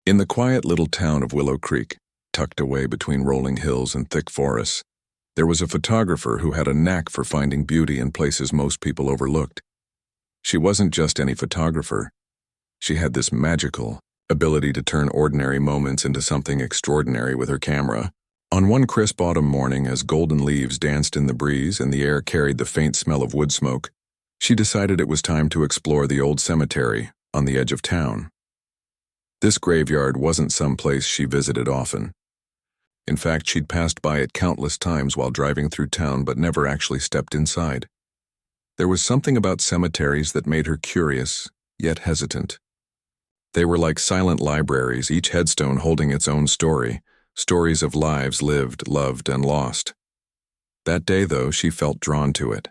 In the quiet little town of Willow Creek, tucked away between rolling hills and thick forests, there was a photographer who had a knack for finding beauty in places most people overlooked. She wasn't just any photographer. She had this magical ability to turn ordinary moments into something extraordinary with her camera. On one crisp autumn morning, as golden leaves danced in the breeze and the air carried the faint smell of wood smoke, she decided it was time to explore the old cemetery on the edge of town. This graveyard wasn't some place she visited often. In fact, she'd passed by it countless times while driving through town but never actually stepped inside. There was something about cemeteries that made her curious, yet hesitant. They were like silent libraries, each headstone holding its own story, stories of lives lived, loved, and lost. That day, though, she felt drawn to it.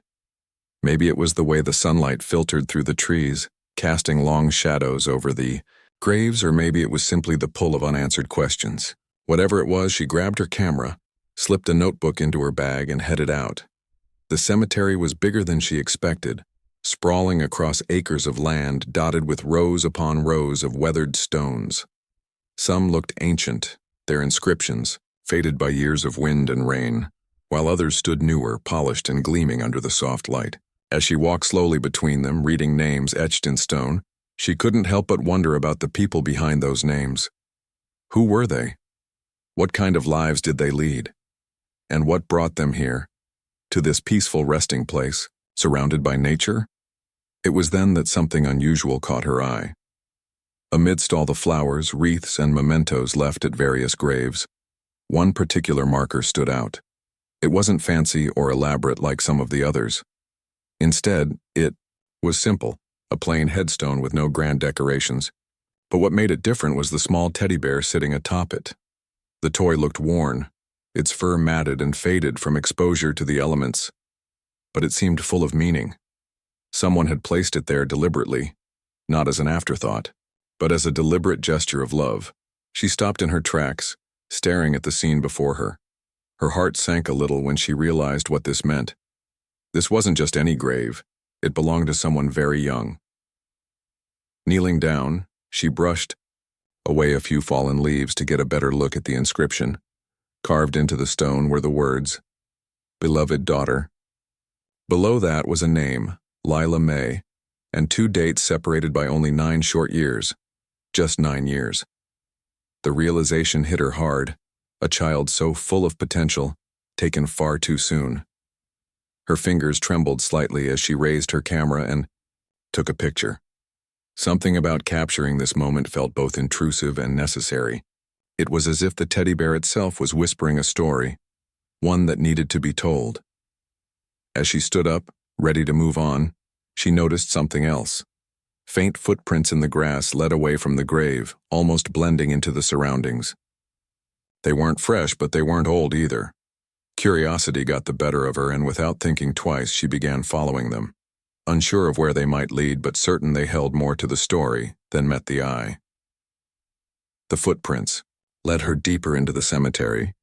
Maybe it was the way the sunlight filtered through the trees, casting long shadows over the graves, or maybe it was simply the pull of unanswered questions. Whatever it was, she grabbed her camera, slipped a notebook into her bag, and headed out. The cemetery was bigger than she expected, sprawling across acres of land dotted with rows upon rows of weathered stones. Some looked ancient, their inscriptions faded by years of wind and rain, while others stood newer, polished and gleaming under the soft light. As she walked slowly between them, reading names etched in stone, she couldn't help but wonder about the people behind those names. Who were they? What kind of lives did they lead? And what brought them here, to this peaceful resting place, surrounded by nature? It was then that something unusual caught her eye. Amidst all the flowers, wreaths, and mementos left at various graves, one particular marker stood out. It wasn't fancy or elaborate like some of the others. Instead, it was simple, a plain headstone with no grand decorations. But what made it different was the small teddy bear sitting atop it. The toy looked worn, its fur matted and faded from exposure to the elements, but it seemed full of meaning. Someone had placed it there deliberately, not as an afterthought, but as a deliberate gesture of love. She stopped in her tracks, staring at the scene before her. Her heart sank a little when she realized what this meant. This wasn't just any grave. It belonged to someone very young. Kneeling down, she brushed away a few fallen leaves to get a better look at the inscription. Carved into the stone were the words, "Beloved Daughter." Below that was a name, Lila May, and two dates separated by only 9 short years. Just 9 years. The realization hit her hard, a child so full of potential, taken far too soon. Her fingers trembled slightly as she raised her camera and took a picture. Something about capturing this moment felt both intrusive and necessary. It was as if the teddy bear itself was whispering a story, one that needed to be told. As she stood up, ready to move on, she noticed something else. Faint footprints in the grass led away from the grave, almost blending into the surroundings. They weren't fresh, but they weren't old either. Curiosity got the better of her, and without thinking twice, she began following them, unsure of where they might lead, but certain they held more to the story than met the eye. The footprints led her deeper into the cemetery,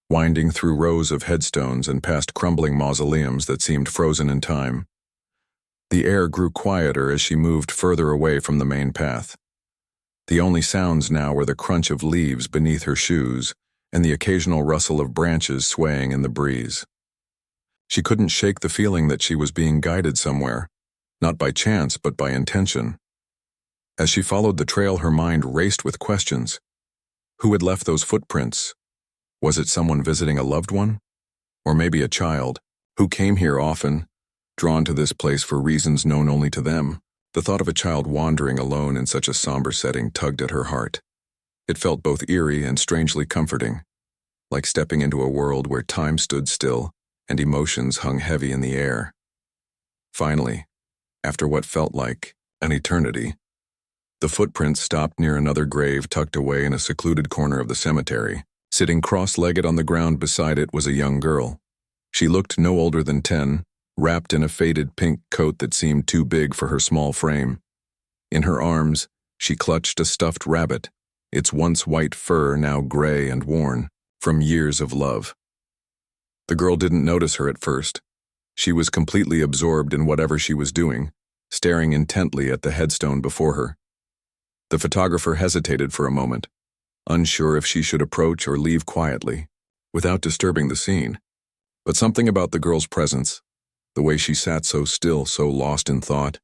winding through rows of headstones and past crumbling mausoleums that seemed frozen in time. The air grew quieter as she moved further away from the main path. The only sounds now were the crunch of leaves beneath her shoes and the occasional rustle of branches swaying in the breeze. She couldn't shake the feeling that she was being guided somewhere, not by chance but by intention. As she followed the trail, her mind raced with questions. Who had left those footprints? Was it someone visiting a loved one? Or maybe a child, who came here often, drawn to this place for reasons known only to them? The thought of a child wandering alone in such a somber setting tugged at her heart. It felt both eerie and strangely comforting, like stepping into a world where time stood still and emotions hung heavy in the air. Finally, after what felt like an eternity, the footprints stopped near another grave tucked away in a secluded corner of the cemetery. Sitting cross-legged on the ground beside it was a young girl. She looked no older than 10, wrapped in a faded pink coat that seemed too big for her small frame. In her arms, she clutched a stuffed rabbit, its once white fur now gray and worn from years of love. The girl didn't notice her at first. She was completely absorbed in whatever she was doing, staring intently at the headstone before her. The photographer hesitated for a moment, unsure if she should approach or leave quietly, without disturbing the scene. But something about the girl's presence, the way she sat so still, so lost in thought,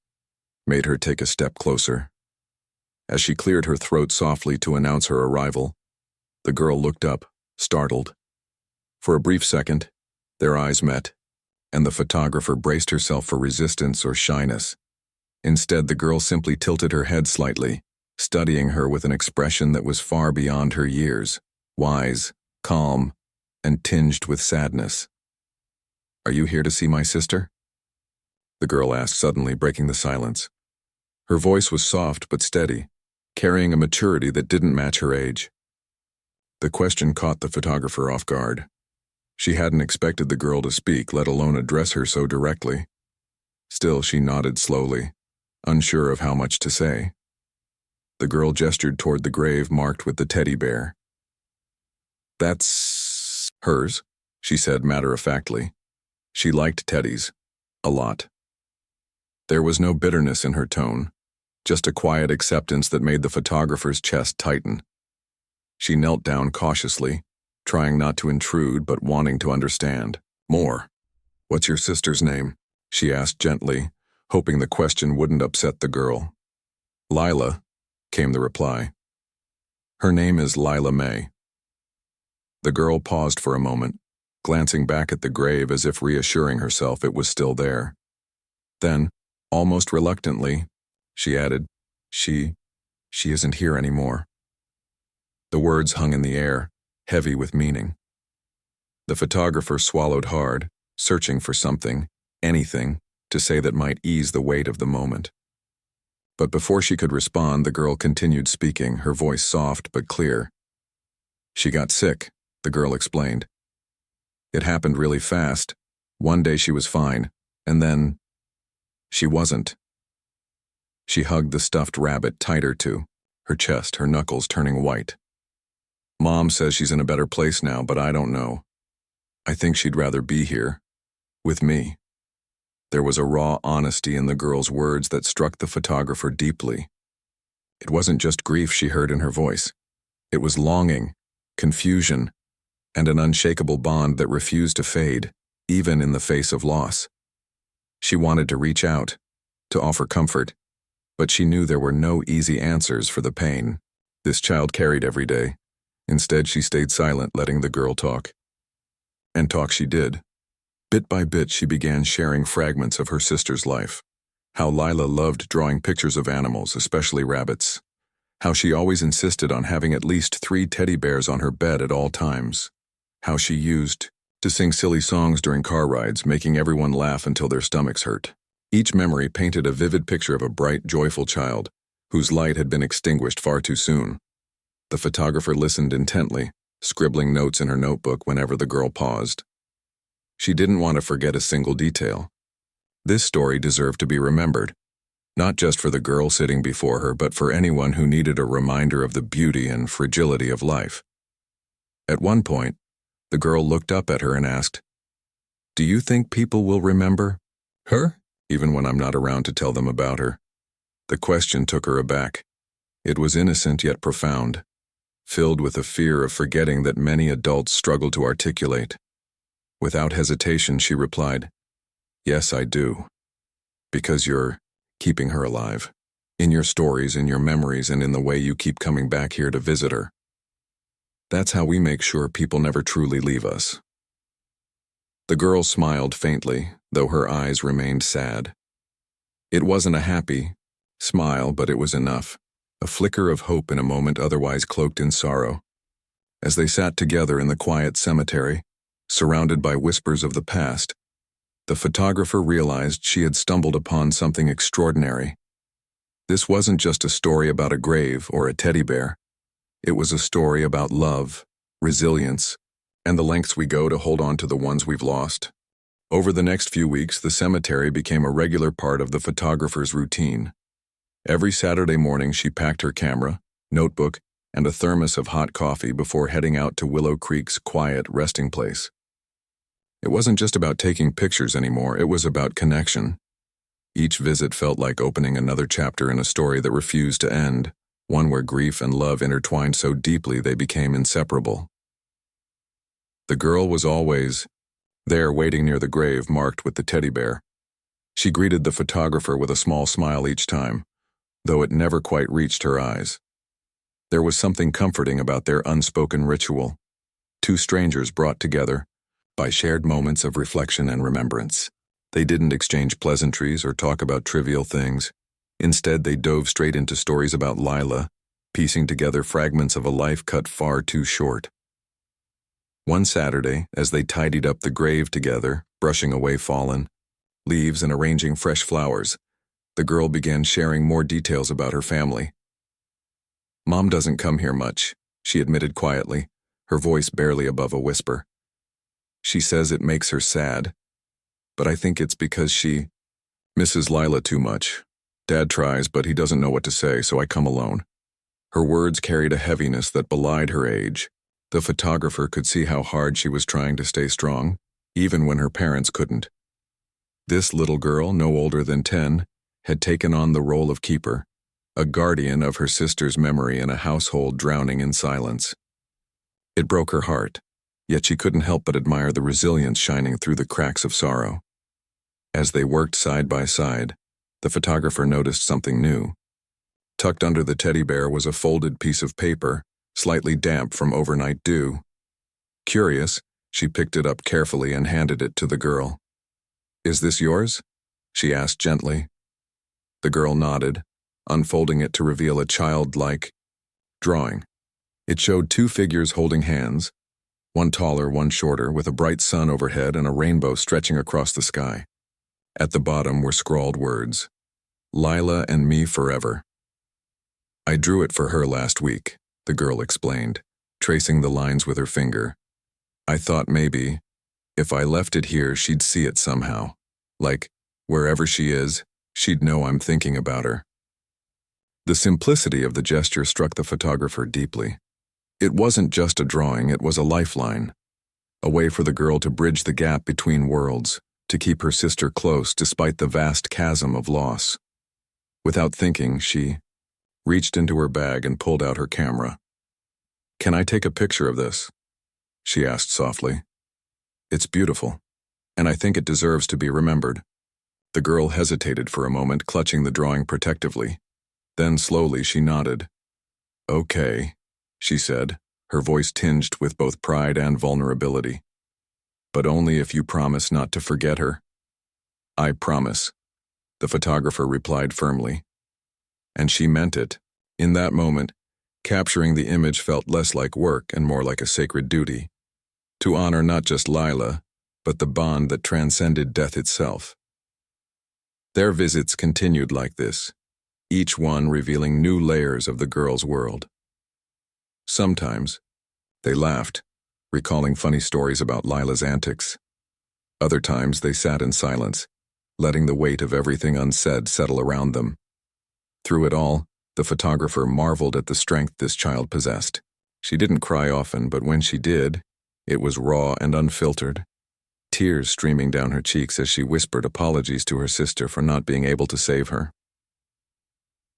made her take a step closer. As she cleared her throat softly to announce her arrival, the girl looked up, startled. For a brief second, their eyes met, and the photographer braced herself for resistance or shyness. Instead, the girl simply tilted her head slightly, studying her with an expression that was far beyond her years, wise, calm, and tinged with sadness. "Are you here to see my sister?" the girl asked suddenly, breaking the silence. Her voice was soft but steady, carrying a maturity that didn't match her age. The question caught the photographer off guard. She hadn't expected the girl to speak, let alone address her so directly. Still, she nodded slowly, unsure of how much to say. The girl gestured toward the grave marked with the teddy bear. "That's hers," she said matter-of-factly. She liked teddies. A lot. There was no bitterness in her tone, just a quiet acceptance that made the photographer's chest tighten. She knelt down cautiously, trying not to intrude but wanting to understand more. "What's your sister's name?" she asked gently, hoping the question wouldn't upset the girl. "Lila," came the reply. "Her name is Lila May." The girl paused for a moment, glancing back at the grave as if reassuring herself it was still there. Then, almost reluctantly, she added, She isn't here anymore." The words hung in the air, heavy with meaning. The photographer swallowed hard, searching for something, anything, to say that might ease the weight of the moment. But before she could respond, the girl continued speaking, her voice soft but clear. "She got sick," the girl explained. "It happened really fast. One day she was fine, and then she wasn't." She hugged the stuffed rabbit tighter too, her chest, her knuckles turning white. "Mom says she's in a better place now, but I don't know. I think she'd rather be here, with me." There was a raw honesty in the girl's words that struck the photographer deeply. It wasn't just grief she heard in her voice. It was longing, confusion, and an unshakable bond that refused to fade, even in the face of loss. She wanted to reach out, to offer comfort, but she knew there were no easy answers for the pain this child carried every day. Instead, she stayed silent, letting the girl talk. And talk she did. Bit by bit, she began sharing fragments of her sister's life. How Lila loved drawing pictures of animals, especially rabbits. How she always insisted on having at least 3 teddy bears on her bed at all times. How she used to sing silly songs during car rides, making everyone laugh until their stomachs hurt. Each memory painted a vivid picture of a bright, joyful child, whose light had been extinguished far too soon. The photographer listened intently, scribbling notes in her notebook whenever the girl paused. She didn't want to forget a single detail. This story deserved to be remembered, not just for the girl sitting before her, but for anyone who needed a reminder of the beauty and fragility of life. At one point, the girl looked up at her and asked, "Do you think people will remember her, even when I'm not around to tell them about her?" The question took her aback. It was innocent yet profound, filled with a fear of forgetting that many adults struggle to articulate. Without hesitation, she replied, "Yes, I do. Because you're keeping her alive. In your stories, in your memories, and in the way you keep coming back here to visit her. That's how we make sure people never truly leave us." The girl smiled faintly, though her eyes remained sad. It wasn't a happy smile, but it was enough. A flicker of hope in a moment otherwise cloaked in sorrow. As they sat together in the quiet cemetery, surrounded by whispers of the past, the photographer realized she had stumbled upon something extraordinary. This wasn't just a story about a grave or a teddy bear. It was a story about love, resilience, and the lengths we go to hold on to the ones we've lost. Over the next few weeks, the cemetery became a regular part of the photographer's routine. Every Saturday morning, she packed her camera, notebook, and a thermos of hot coffee before heading out to Willow Creek's quiet resting place. It wasn't just about taking pictures anymore, it was about connection. Each visit felt like opening another chapter in a story that refused to end. one where grief and love intertwined so deeply they became inseparable. The girl was always there, waiting near the grave marked with the teddy bear. She greeted the photographer with a small smile each time, though it never quite reached her eyes. There was something comforting about their unspoken ritual, two strangers brought together by shared moments of reflection and remembrance. They didn't exchange pleasantries or talk about trivial things. Instead, they dove straight into stories about Lila, piecing together fragments of a life cut far too short. One Saturday, as they tidied up the grave together, brushing away fallen leaves and arranging fresh flowers, the girl began sharing more details about her family. "Mom doesn't come here much," she admitted quietly, her voice barely above a whisper. "She says it makes her sad, but I think it's because she misses Lila too much. Dad tries, but he doesn't know what to say, so I come alone." Her words carried a heaviness that belied her age. The photographer could see how hard she was trying to stay strong, even when her parents couldn't. This little girl, no older than 10, had taken on the role of keeper, a guardian of her sister's memory in a household drowning in silence. It broke her heart, yet she couldn't help but admire the resilience shining through the cracks of sorrow. As they worked side by side, the photographer noticed something new. Tucked under the teddy bear was a folded piece of paper, slightly damp from overnight dew. Curious, she picked it up carefully and handed it to the girl. "Is this yours?" she asked gently. The girl nodded, unfolding it to reveal a childlike drawing. It showed two figures holding hands, one taller, one shorter, with a bright sun overhead and a rainbow stretching across the sky. At the bottom were scrawled words, "Lila and me forever." "I drew it for her last week," the girl explained, tracing the lines with her finger. "I thought maybe, if I left it here, she'd see it somehow. Like, wherever she is, she'd know I'm thinking about her." The simplicity of the gesture struck the photographer deeply. It wasn't just a drawing, it was a lifeline, a way for the girl to bridge the gap between worlds, to keep her sister close despite the vast chasm of loss. Without thinking, she reached into her bag and pulled out her camera. "Can I take a picture of this?" she asked softly. "It's beautiful, and I think it deserves to be remembered." The girl hesitated for a moment, clutching the drawing protectively. Then slowly she nodded. "Okay," she said, her voice tinged with both pride and vulnerability. "But only if you promise not to forget her." "I promise," the photographer replied firmly. And she meant it. In that moment, capturing the image felt less like work and more like a sacred duty, to honor not just Lila, but the bond that transcended death itself. Their visits continued like this, each one revealing new layers of the girl's world. Sometimes, they laughed, recalling funny stories about Lila's antics. Other times, they sat in silence, letting the weight of everything unsaid settle around them. Through it all, the photographer marveled at the strength this child possessed. She didn't cry often, but when she did, it was raw and unfiltered, tears streaming down her cheeks as she whispered apologies to her sister for not being able to save her.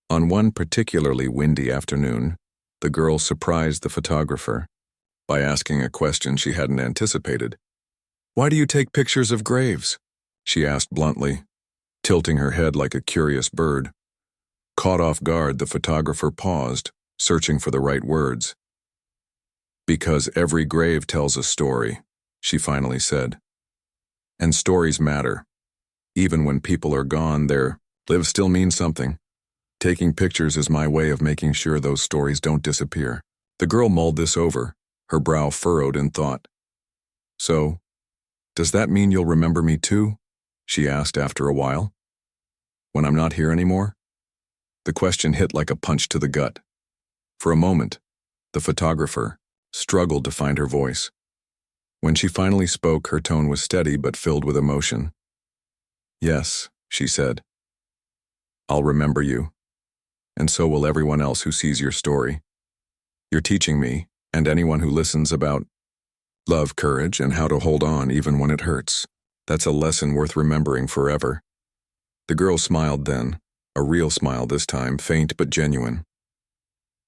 On one particularly windy afternoon, the girl surprised the photographer by asking a question she hadn't anticipated. "Why do you take pictures of graves?" she asked bluntly, tilting her head like a curious bird. Caught off guard, the photographer paused, searching for the right words. "Because every grave tells a story," she finally said. "And stories matter. Even when people are gone, their lives still mean something. Taking pictures is my way of making sure those stories don't disappear." The girl mulled this over, her brow furrowed in thought. "So, does that mean you'll remember me too?" she asked after a while. "When I'm not here anymore?" The question hit like a punch to the gut. For a moment, the photographer struggled to find her voice. When she finally spoke, her tone was steady but filled with emotion. "Yes," she said. "I'll remember you. And so will everyone else who sees your story. You're teaching me, and anyone who listens, about love, courage, and how to hold on even when it hurts. That's a lesson worth remembering forever." The girl smiled then, a real smile this time, faint but genuine.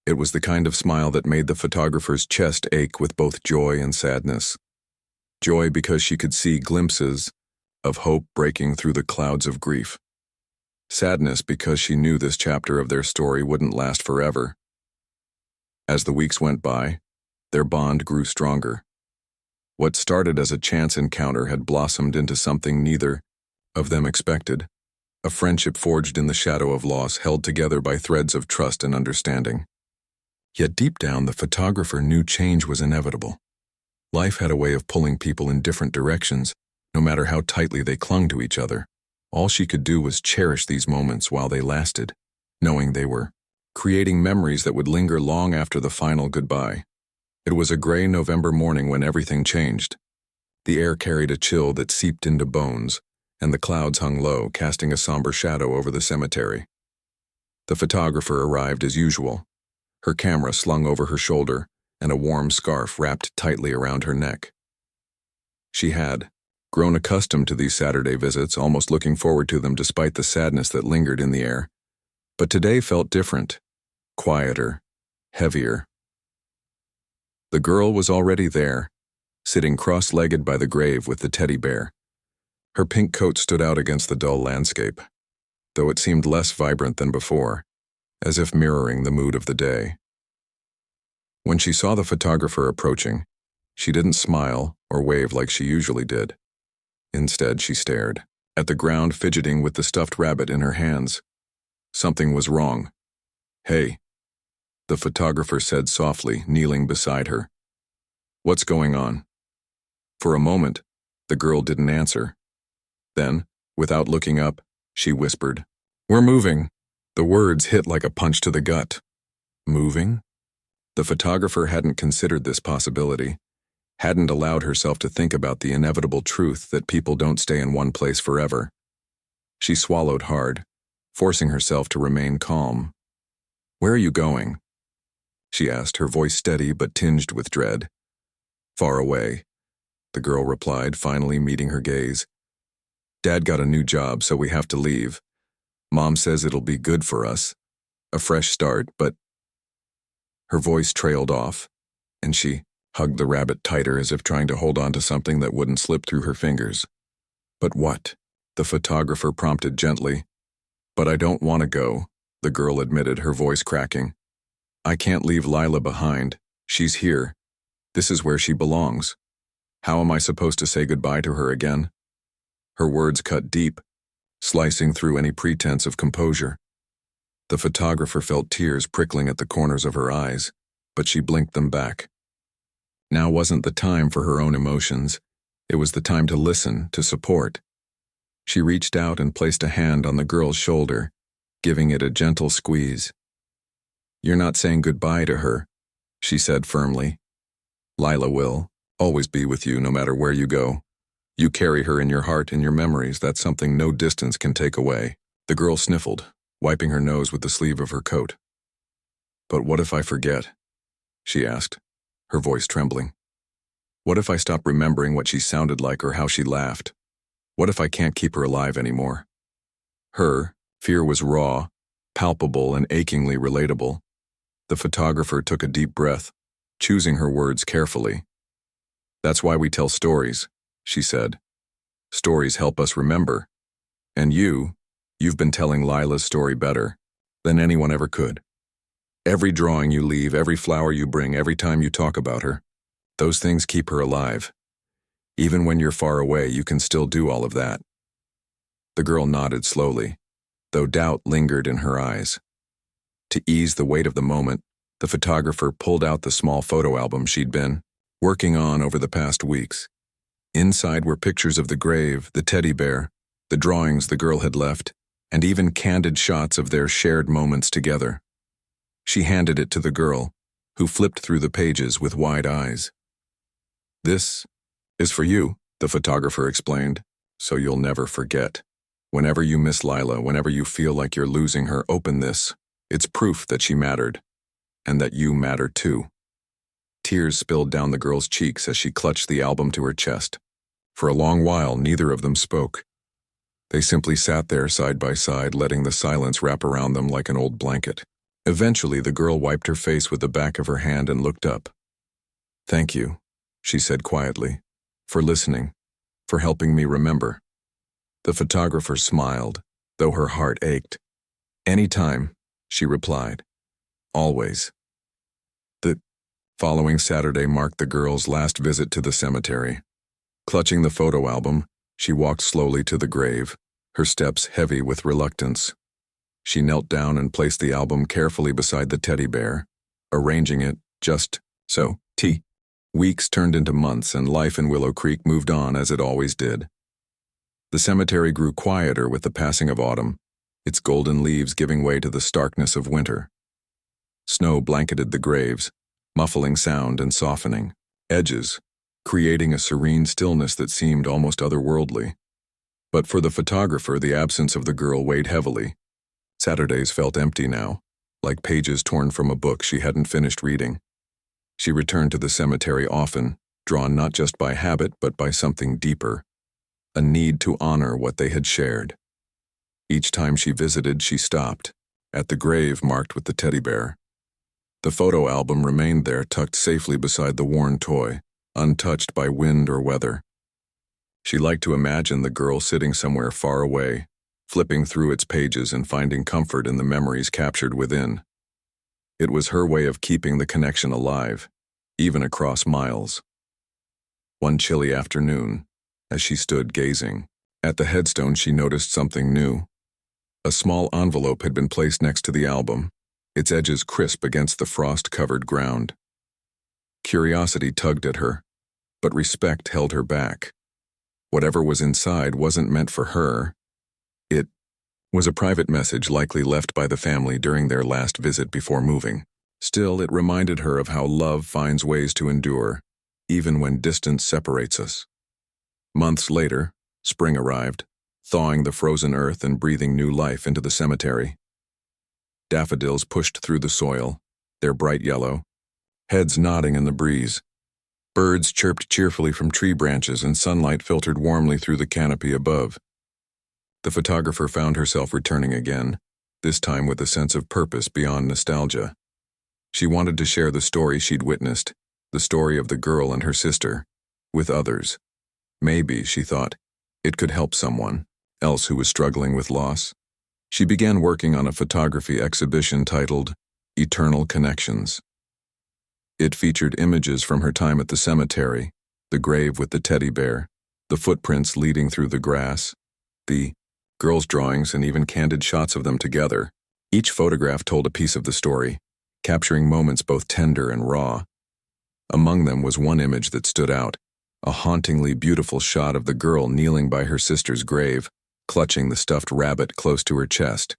It was the kind of smile that made the photographer's chest ache with both joy and sadness. Joy because she could see glimpses of hope breaking through the clouds of grief. Sadness because she knew this chapter of their story wouldn't last forever. As the weeks went by, their bond grew stronger. What started as a chance encounter had blossomed into something neither of them expected, a friendship forged in the shadow of loss, held together by threads of trust and understanding. Yet deep down, the photographer knew change was inevitable. Life had a way of pulling people in different directions, no matter how tightly they clung to each other. All she could do was cherish these moments while they lasted, knowing they were creating memories that would linger long after the final goodbye. It was a gray November morning when everything changed. The air carried a chill that seeped into bones, and the clouds hung low, casting a somber shadow over the cemetery. The photographer arrived as usual, her camera slung over her shoulder and a warm scarf wrapped tightly around her neck. She had grown accustomed to these Saturday visits, almost looking forward to them despite the sadness that lingered in the air. But today felt different, quieter, heavier. The girl was already there, sitting cross-legged by the grave with the teddy bear. Her pink coat stood out against the dull landscape, though it seemed less vibrant than before, as if mirroring the mood of the day. When she saw the photographer approaching, she didn't smile or wave like she usually did. Instead, she stared at the ground, fidgeting with the stuffed rabbit in her hands. Something was wrong. "Hey," the photographer said softly, kneeling beside her. "What's going on?" For a moment, the girl didn't answer. Then, without looking up, she whispered, "We're moving." The words hit like a punch to the gut. Moving? The photographer hadn't considered this possibility, hadn't allowed herself to think about the inevitable truth that people don't stay in one place forever. She swallowed hard, forcing herself to remain calm. "Where are you going?" she asked, her voice steady but tinged with dread. "Far away," the girl replied, finally meeting her gaze. "Dad got a new job, so we have to leave. Mom says it'll be good for us. A fresh start, but—" Her voice trailed off, and she hugged the rabbit tighter as if trying to hold on to something that wouldn't slip through her fingers. "But what?" the photographer prompted gently. "But I don't want to go," the girl admitted, her voice cracking. "I can't leave Lila behind. She's here. This is where she belongs. How am I supposed to say goodbye to her again?" Her words cut deep, slicing through any pretense of composure. The photographer felt tears prickling at the corners of her eyes, but she blinked them back. Now wasn't the time for her own emotions. It was the time to listen, to support. She reached out and placed a hand on the girl's shoulder, giving it a gentle squeeze. "You're not saying goodbye to her," she said firmly. "Lila will always be with you no matter where you go. You carry her in your heart and your memories. That's something no distance can take away." The girl sniffled, wiping her nose with the sleeve of her coat. "But what if I forget?" she asked, her voice trembling. "What if I stop remembering what she sounded like or how she laughed? What if I can't keep her alive anymore?" Her fear was raw, palpable, and achingly relatable. The photographer took a deep breath, choosing her words carefully. "That's why we tell stories," she said. "Stories help us remember. And you've been telling Lila's story better than anyone ever could. Every drawing you leave, every flower you bring, every time you talk about her, those things keep her alive. Even when you're far away, you can still do all of that." The girl nodded slowly, though doubt lingered in her eyes. To ease the weight of the moment, the photographer pulled out the small photo album she'd been working on over the past weeks. Inside were pictures of the grave, the teddy bear, the drawings the girl had left, and even candid shots of their shared moments together. She handed it to the girl, who flipped through the pages with wide eyes. "This is for you," the photographer explained, "so you'll never forget. Whenever you miss Lila, whenever you feel like you're losing her, open this. It's proof that she mattered, and that you matter too." Tears spilled down the girl's cheeks as she clutched the album to her chest. For a long while, neither of them spoke. They simply sat there side by side, letting the silence wrap around them like an old blanket. Eventually, the girl wiped her face with the back of her hand and looked up. "Thank you," she said quietly, "for listening, for helping me remember." The photographer smiled, though her heart ached. "Anytime," she replied. "Always." The following Saturday marked the girl's last visit to the cemetery. Clutching the photo album, she walked slowly to the grave, her steps heavy with reluctance. She knelt down and placed the album carefully beside the teddy bear, arranging it just so. Weeks turned into months, and life in Willow Creek moved on as it always did. The cemetery grew quieter with the passing of autumn, its golden leaves giving way to the starkness of winter. Snow blanketed the graves, muffling sound and softening edges, creating a serene stillness that seemed almost otherworldly. But for the photographer, the absence of the girl weighed heavily. Saturdays felt empty now, like pages torn from a book she hadn't finished reading. She returned to the cemetery often, drawn not just by habit but by something deeper, a need to honor what they had shared. Each time she visited, she stopped, at the grave marked with the teddy bear. The photo album remained there, tucked safely beside the worn toy, untouched by wind or weather. She liked to imagine the girl sitting somewhere far away, flipping through its pages and finding comfort in the memories captured within. It was her way of keeping the connection alive, even across miles. One chilly afternoon, as she stood gazing at the headstone, she noticed something new. A small envelope had been placed next to the album, its edges crisp against the frost-covered ground. Curiosity tugged at her, but respect held her back. Whatever was inside wasn't meant for her. It was a private message likely left by the family during their last visit before moving. Still, it reminded her of how love finds ways to endure, even when distance separates us. Months later, spring arrived, thawing the frozen earth and breathing new life into the cemetery. Daffodils pushed through the soil, their bright yellow, heads nodding in the breeze. Birds chirped cheerfully from tree branches, and sunlight filtered warmly through the canopy above. The photographer found herself returning again, this time with a sense of purpose beyond nostalgia. She wanted to share the story she'd witnessed, the story of the girl and her sister, with others. Maybe, she thought, it could help someone else who was struggling with loss. She began working on a photography exhibition titled Eternal Connections. It featured images from her time at the cemetery, the grave with the teddy bear, the footprints leading through the grass, the girls' drawings, and even candid shots of them together. Each photograph told a piece of the story, capturing moments both tender and raw. Among them was one image that stood out, a hauntingly beautiful shot of the girl kneeling by her sister's grave, clutching the stuffed rabbit close to her chest.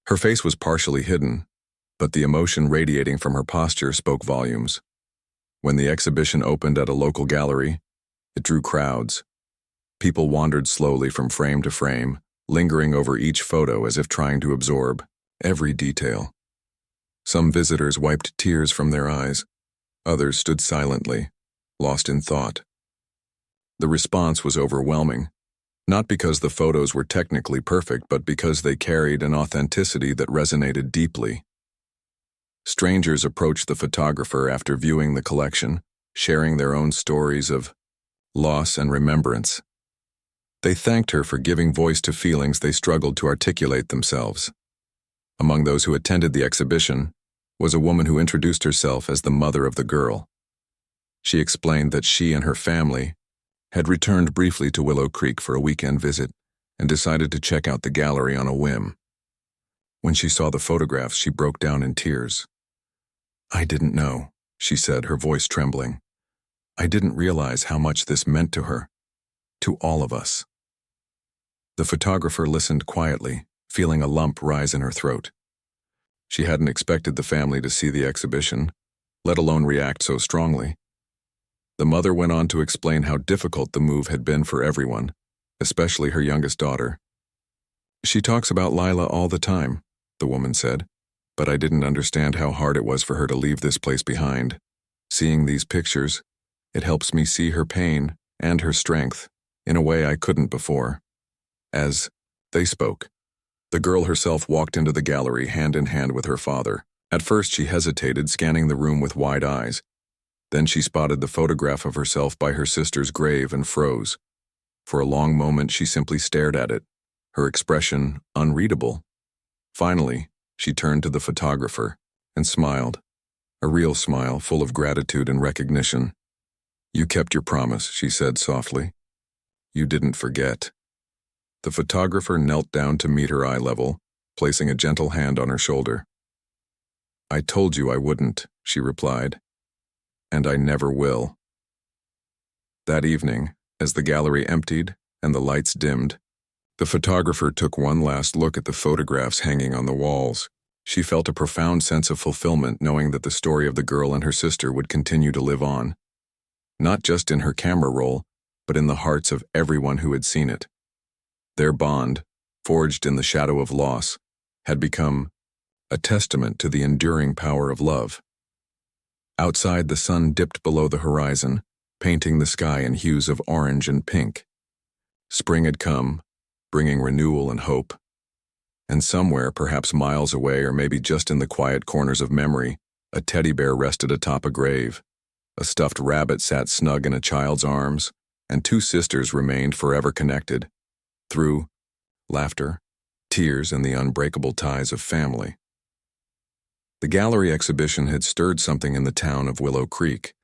Her face was partially hidden, but the emotion radiating from her posture spoke volumes. When the exhibition opened at a local gallery, it drew crowds. People wandered slowly from frame to frame, lingering over each photo as if trying to absorb every detail. Some visitors wiped tears from their eyes. Others stood silently, lost in thought. The response was overwhelming, not because the photos were technically perfect, but because they carried an authenticity that resonated deeply. Strangers approached the photographer after viewing the collection, sharing their own stories of loss and remembrance. They thanked her for giving voice to feelings they struggled to articulate themselves. Among those who attended the exhibition was a woman who introduced herself as the mother of the girl. She explained that she and her family had returned briefly to Willow Creek for a weekend visit and decided to check out the gallery on a whim. When she saw the photographs, she broke down in tears. "I didn't know," she said, her voice trembling. "I didn't realize how much this meant to her, to all of us." The photographer listened quietly, feeling a lump rise in her throat. She hadn't expected the family to see the exhibition, let alone react so strongly. The mother went on to explain how difficult the move had been for everyone, especially her youngest daughter. "She talks about Lila all the time," the woman said, "but I didn't understand how hard it was for her to leave this place behind. Seeing these pictures, it helps me see her pain and her strength in a way I couldn't before." As they spoke, The girl herself walked into the gallery hand in hand with her father. At first she hesitated, scanning the room with wide eyes. Then she spotted the photograph of herself by her sister's grave and froze. For a long moment she simply stared at it, her expression unreadable. Finally, she turned to the photographer and smiled, a real smile full of gratitude and recognition. "You kept your promise," she said softly. "You didn't forget." The photographer knelt down to meet her eye level, placing a gentle hand on her shoulder. "I told you I wouldn't," she replied, "and I never will." That evening, as the gallery emptied and the lights dimmed, the photographer took one last look at the photographs hanging on the walls. She felt a profound sense of fulfillment knowing that the story of the girl and her sister would continue to live on, not just in her camera roll, but in the hearts of everyone who had seen it. Their bond, forged in the shadow of loss, had become a testament to the enduring power of love. Outside, the sun dipped below the horizon, painting the sky in hues of orange and pink. Spring had come, bringing renewal and hope. And somewhere, perhaps miles away or maybe just in the quiet corners of memory, a teddy bear rested atop a grave. A stuffed rabbit sat snug in a child's arms, and two sisters remained forever connected, through laughter, tears, and the unbreakable ties of family. The gallery exhibition had stirred something in the town of Willow Creek.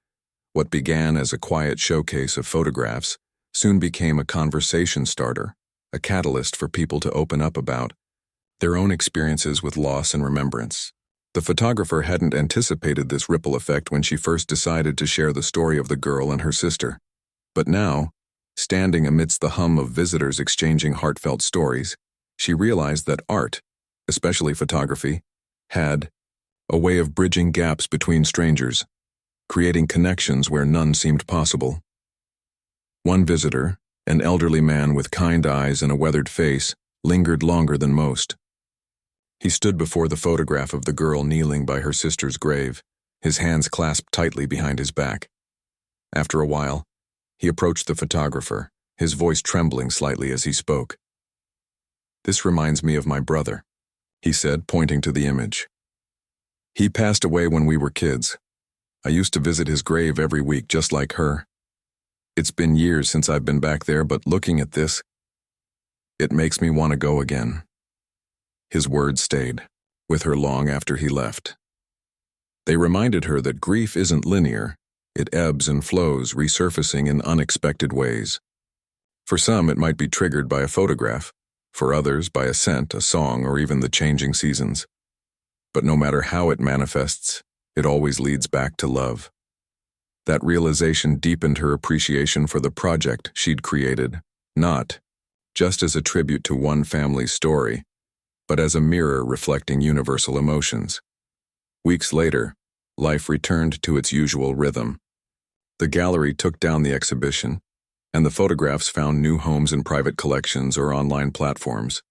What began as a quiet showcase of photographs soon became a conversation starter, a catalyst for people to open up about their own experiences with loss and remembrance. The photographer hadn't anticipated this ripple effect when she first decided to share the story of the girl and her sister. But now, standing amidst the hum of visitors exchanging heartfelt stories, she realized that art, especially photography, had a way of bridging gaps between strangers, creating connections where none seemed possible. One visitor, an elderly man with kind eyes and a weathered face, lingered longer than most. He stood before the photograph of the girl kneeling by her sister's grave, his hands clasped tightly behind his back. After a while, he approached the photographer, his voice trembling slightly as he spoke. "This reminds me of my brother," he said, pointing to the image. "He passed away when we were kids. I used to visit his grave every week just like her. It's been years since I've been back there, but looking at this, it makes me want to go again." His words stayed with her long after he left. They reminded her that grief isn't linear. It ebbs and flows, resurfacing in unexpected ways. For some, it might be triggered by a photograph. For others, by a scent, a song, or even the changing seasons. But no matter how it manifests, it always leads back to love. That realization deepened her appreciation for the project she'd created, not just as a tribute to one family's story, but as a mirror reflecting universal emotions. Weeks later, life returned to its usual rhythm. The gallery took down the exhibition, and the photographs found new homes in private collections or online platforms.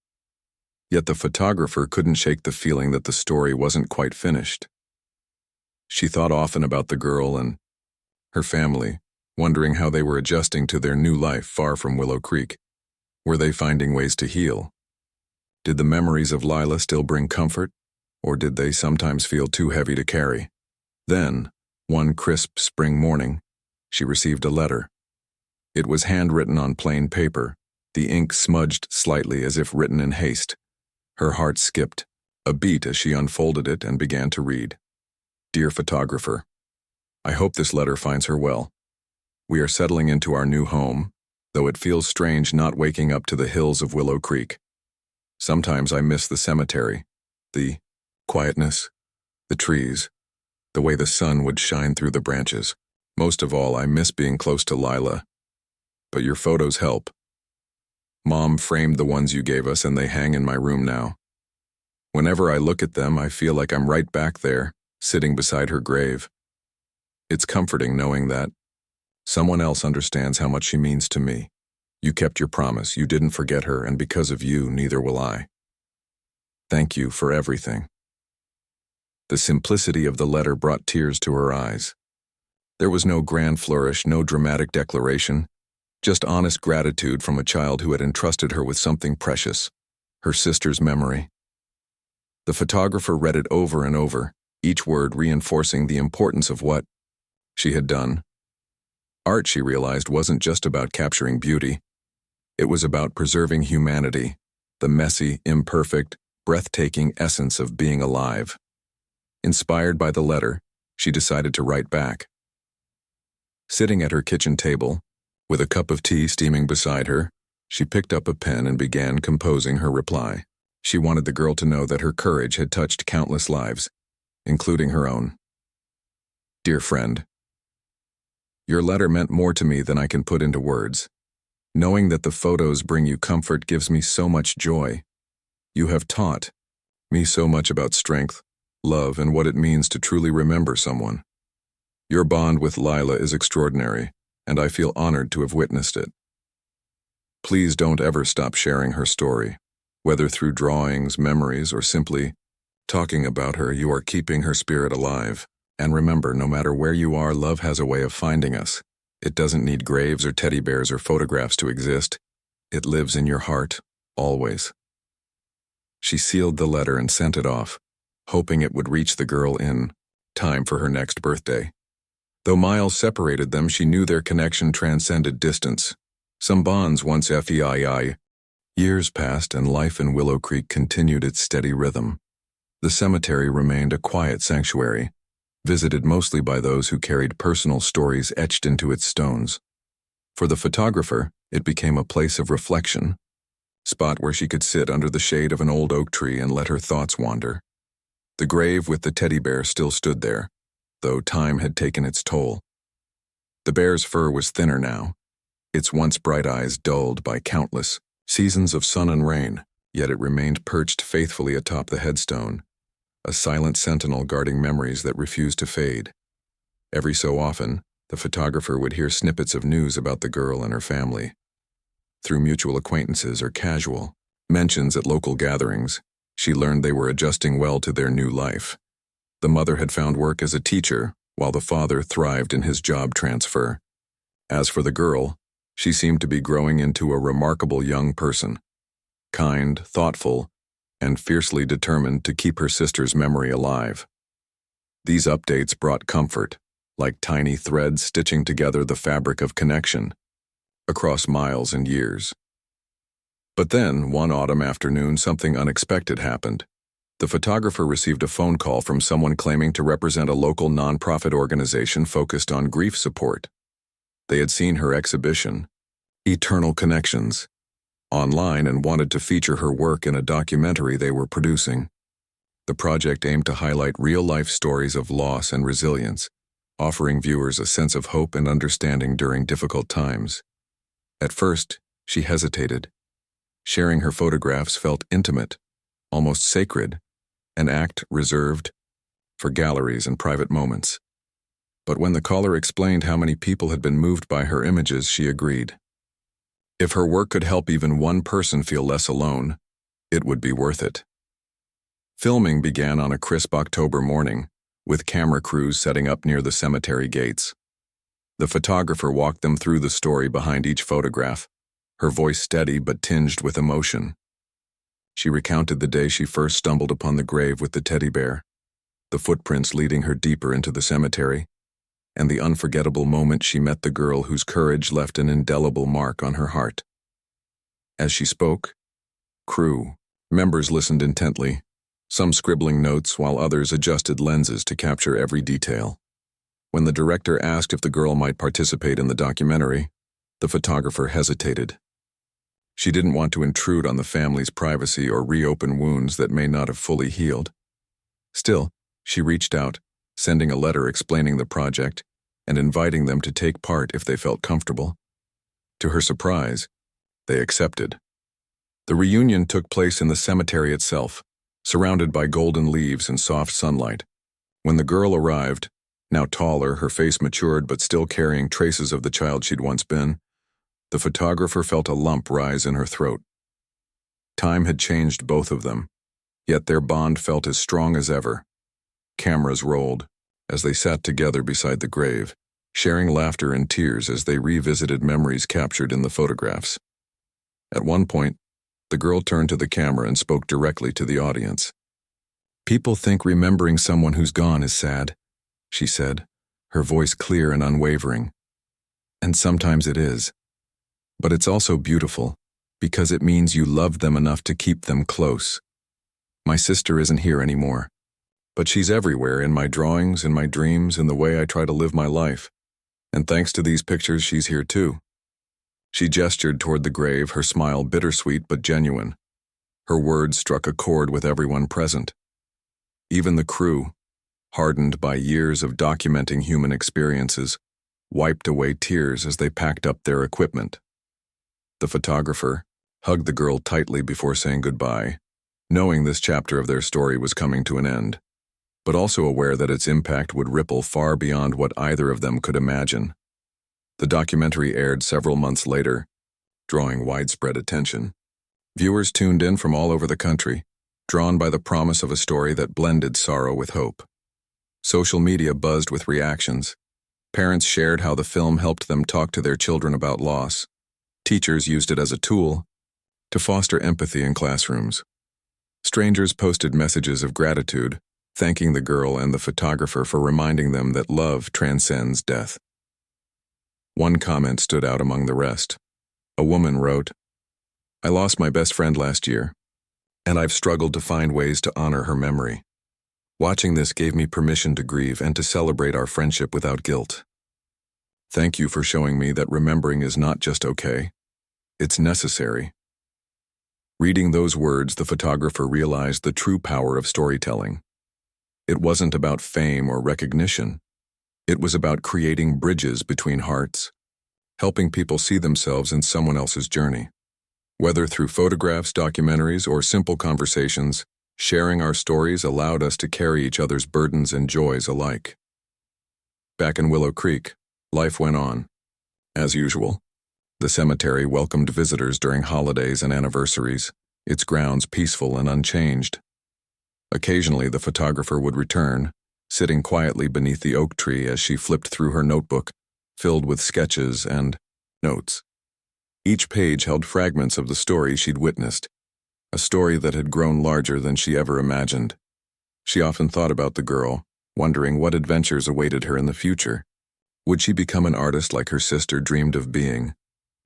Yet the photographer couldn't shake the feeling that the story wasn't quite finished. She thought often about the girl and her family, wondering how they were adjusting to their new life far from Willow Creek. Were they finding ways to heal? Did the memories of Lila still bring comfort, or did they sometimes feel too heavy to carry? Then, one crisp spring morning, she received a letter. It was handwritten on plain paper, the ink smudged slightly as if written in haste. Her heart skipped a beat as she unfolded it and began to read. "Dear photographer, I hope this letter finds her well. We are settling into our new home, though it feels strange not waking up to the hills of Willow Creek. Sometimes I miss the cemetery, the quietness, the trees, the way the sun would shine through the branches. Most of all, I miss being close to Lila. But your photos help. Mom framed the ones you gave us and they hang in my room now. Whenever I look at them, I feel like I'm right back there, sitting beside her grave. It's comforting knowing that someone else understands how much she means to me. You kept your promise, you didn't forget her, and because of you, neither will I. Thank you for everything." The simplicity of the letter brought tears to her eyes. There was no grand flourish, no dramatic declaration, just honest gratitude from a child who had entrusted her with something precious. her sister's memory. The photographer read it over and over, each word reinforcing the importance of what she had done. Art, she realized, wasn't just about capturing beauty. It was about preserving humanity, the messy, imperfect, breathtaking essence of being alive. Inspired by the letter, she decided to write back. Sitting at her kitchen table, with a cup of tea steaming beside her, she picked up a pen and began composing her reply. She wanted the girl to know that her courage had touched countless lives, including her own. Dear friend, your letter meant more to me than I can put into words. Knowing that the photos bring you comfort gives me so much joy. You have taught me so much about strength, love, and what it means to truly remember someone. Your bond with Lila is extraordinary, and I feel honored to have witnessed it. Please don't ever stop sharing her story. Whether through drawings, memories, or simply talking about her, you are keeping her spirit alive. And remember, no matter where you are, love has a way of finding us. It doesn't need graves or teddy bears or photographs to exist. It lives in your heart, always. She sealed the letter and sent it off, hoping it would reach the girl in time for her next birthday. Though miles separated them, she knew their connection transcended distance. Some bonds once FEII. Years passed and life in Willow Creek continued its steady rhythm. The cemetery remained a quiet sanctuary, visited mostly by those who carried personal stories etched into its stones. For the photographer, it became a place of reflection, spot where she could sit under the shade of an old oak tree and let her thoughts wander. The grave with the teddy bear still stood there, though time had taken its toll. The bear's fur was thinner now, its once bright eyes dulled by countless seasons of sun and rain, yet it remained perched faithfully atop the headstone, a silent sentinel guarding memories that refused to fade. Every so often, the photographer would hear snippets of news about the girl and her family. Through mutual acquaintances or casual mentions at local gatherings, she learned they were adjusting well to their new life. The mother had found work as a teacher, while the father thrived in his job transfer. As for the girl, she seemed to be growing into a remarkable young person, kind, thoughtful, and fiercely determined to keep her sister's memory alive. These updates brought comfort, like tiny threads stitching together the fabric of connection across miles and years. But then, one autumn afternoon, something unexpected happened. The photographer received a phone call from someone claiming to represent a local nonprofit organization focused on grief support. They had seen her exhibition, Eternal Connections, online and wanted to feature her work in a documentary they were producing. The project aimed to highlight real-life stories of loss and resilience, offering viewers a sense of hope and understanding during difficult times. At first, she hesitated. Sharing her photographs felt intimate, almost sacred, an act reserved for galleries and private moments. But when the caller explained how many people had been moved by her images, she agreed. If her work could help even one person feel less alone, it would be worth it. Filming began on a crisp October morning, with camera crews setting up near the cemetery gates. The photographer walked them through the story behind each photograph, her voice steady but tinged with emotion. She recounted the day she first stumbled upon the grave with the teddy bear, the footprints leading her deeper into the cemetery, and the unforgettable moment she met the girl whose courage left an indelible mark on her heart. As she spoke, crew members listened intently, some scribbling notes while others adjusted lenses to capture every detail. When the director asked if the girl might participate in the documentary, the photographer hesitated. She didn't want to intrude on the family's privacy or reopen wounds that may not have fully healed. Still, she reached out, sending a letter explaining the project and inviting them to take part if they felt comfortable. To her surprise, they accepted. The reunion took place in the cemetery itself, surrounded by golden leaves and soft sunlight. When the girl arrived, now taller, her face matured but still carrying traces of the child she'd once been, the photographer felt a lump rise in her throat. Time had changed both of them, yet their bond felt as strong as ever. Cameras rolled as they sat together beside the grave, sharing laughter and tears as they revisited memories captured in the photographs. At one point, The girl turned to the camera and spoke directly to the audience. "People think remembering someone who's gone is sad," she said, her voice clear and unwavering. "And sometimes it is. But it's also beautiful, because it means you loved them enough to keep them close. My sister isn't here anymore, but she's everywhere, in my drawings, in my dreams, in the way I try to live my life. And thanks to these pictures, she's here too." She gestured toward the grave, her smile bittersweet but genuine. Her words struck a chord with everyone present. Even the crew, hardened by years of documenting human experiences, wiped away tears as they packed up their equipment. The photographer hugged the girl tightly before saying goodbye, knowing this chapter of their story was coming to an end, but also aware that its impact would ripple far beyond what either of them could imagine. The documentary aired several months later, drawing widespread attention. Viewers tuned in from all over the country, drawn by the promise of a story that blended sorrow with hope. Social media buzzed with reactions. Parents shared how the film helped them talk to their children about loss. Teachers used it as a tool to foster empathy in classrooms. Strangers posted messages of gratitude, thanking the girl and the photographer for reminding them that love transcends death. One comment stood out among the rest. A woman wrote, "I lost my best friend last year, and I've struggled to find ways to honor her memory. Watching this gave me permission to grieve and to celebrate our friendship without guilt. Thank you for showing me that remembering is not just okay, it's necessary." Reading those words, the photographer realized the true power of storytelling. It wasn't about fame or recognition. It was about creating bridges between hearts, helping people see themselves in someone else's journey. Whether through photographs, documentaries, or simple conversations, sharing our stories allowed us to carry each other's burdens and joys alike. Back in Willow Creek, life went on. As usual, the cemetery welcomed visitors during holidays and anniversaries, its grounds peaceful and unchanged. Occasionally, the photographer would return, sitting quietly beneath the oak tree as she flipped through her notebook, filled with sketches and notes. Each page held fragments of the story she'd witnessed, a story that had grown larger than she ever imagined. She often thought about the girl, wondering what adventures awaited her in the future. Would she become an artist like her sister dreamed of being,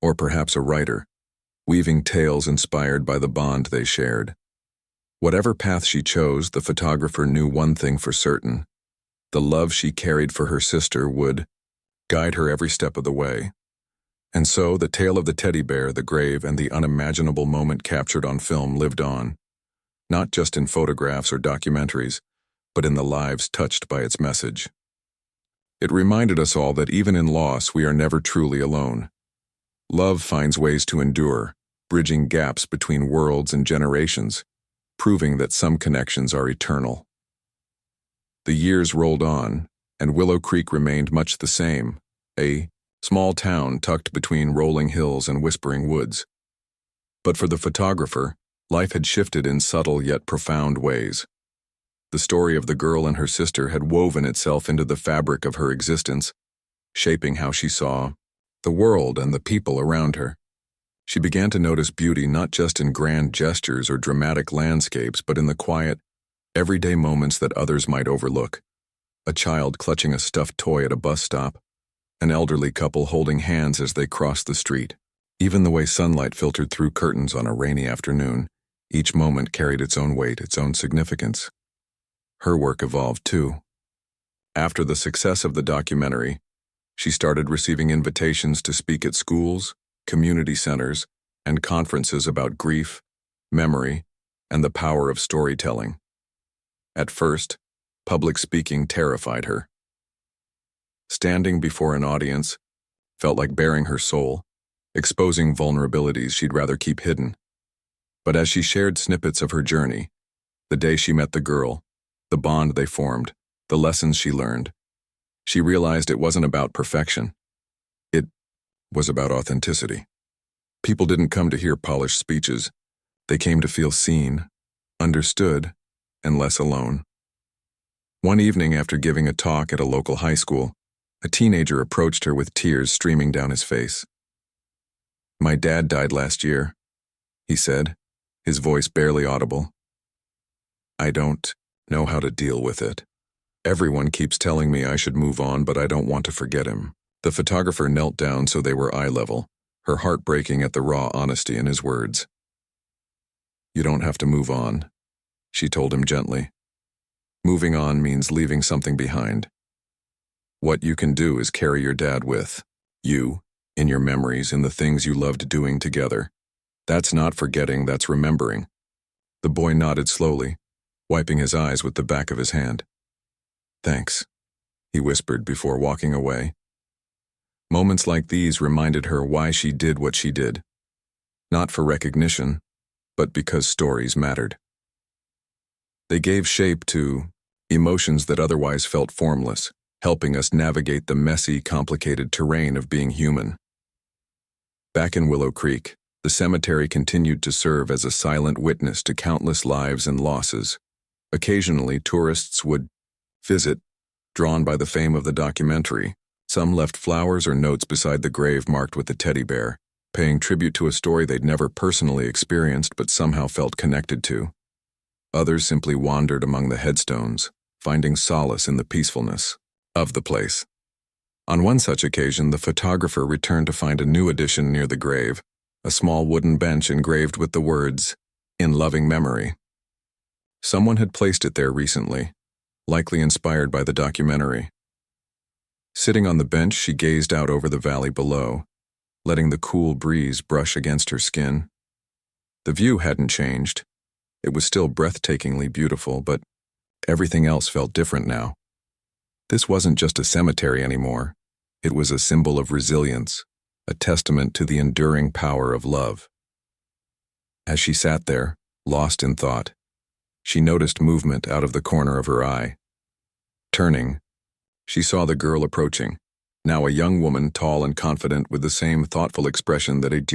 or perhaps a writer, weaving tales inspired by the bond they shared? Whatever path she chose, the photographer knew one thing for certain: the love she carried for her sister would guide her every step of the way. And so the tale of the teddy bear, the grave, and the unimaginable moment captured on film lived on, not just in photographs or documentaries, but in the lives touched by its message. It reminded us all that even in loss, we are never truly alone. Love finds ways to endure, bridging gaps between worlds and generations, proving that some connections are eternal. The years rolled on, and Willow Creek remained much the same, a small town tucked between rolling hills and whispering woods. But for the photographer, life had shifted in subtle yet profound ways. The story of the girl and her sister had woven itself into the fabric of her existence, shaping how she saw the world and the people around her. She began to notice beauty not just in grand gestures or dramatic landscapes, but in the quiet, everyday moments that others might overlook. A child clutching a stuffed toy at a bus stop, an elderly couple holding hands as they crossed the street. Even the way sunlight filtered through curtains on a rainy afternoon, each moment carried its own weight, its own significance. Her work evolved too. After the success of the documentary, she started receiving invitations to speak at schools, community centers, and conferences about grief, memory, and the power of storytelling. At first, public speaking terrified her. Standing before an audience felt like baring her soul, exposing vulnerabilities she'd rather keep hidden. But as she shared snippets of her journey, the day she met the girl, the bond they formed, the lessons she learned, she realized it wasn't about perfection. It was about authenticity. People didn't come to hear polished speeches. They came to feel seen, understood, and less alone. One evening after giving a talk at a local high school, a teenager approached her with tears streaming down his face. "My dad died last year," he said, his voice barely audible. I don't know how to deal with it. Everyone keeps telling me I should move on, but I don't want to forget him. The photographer knelt down so they were eye level, her heart breaking at the raw honesty in his words. You don't have to move on, she told him gently. Moving on means leaving something behind. What you can do is carry your dad with you, in your memories, in the things you loved doing together. That's not forgetting, that's remembering. The boy nodded slowly, wiping his eyes with the back of his hand. Thanks, he whispered before walking away. Moments like these reminded her why she did what she did. Not for recognition, but because stories mattered. They gave shape to emotions that otherwise felt formless, helping us navigate the messy, complicated terrain of being human. Back in Willow Creek, the cemetery continued to serve as a silent witness to countless lives and losses. Occasionally, tourists would visit, drawn by the fame of the documentary. Some left flowers or notes beside the grave marked with the teddy bear, paying tribute to a story they'd never personally experienced but somehow felt connected to. Others simply wandered among the headstones, finding solace in the peacefulness of the place. On one such occasion, the photographer returned to find a new addition near the grave, a small wooden bench engraved with the words, "In loving memory." Someone had placed it there recently, likely inspired by the documentary. Sitting on the bench, she gazed out over the valley below, letting the cool breeze brush against her skin. The view hadn't changed. It was still breathtakingly beautiful, but everything else felt different now. This wasn't just a cemetery anymore. It was a symbol of resilience, a testament to the enduring power of love. As she sat there, lost in thought, she noticed movement out of the corner of her eye. Turning, she saw the girl approaching, now a young woman, tall and confident, with the same thoughtful expression that had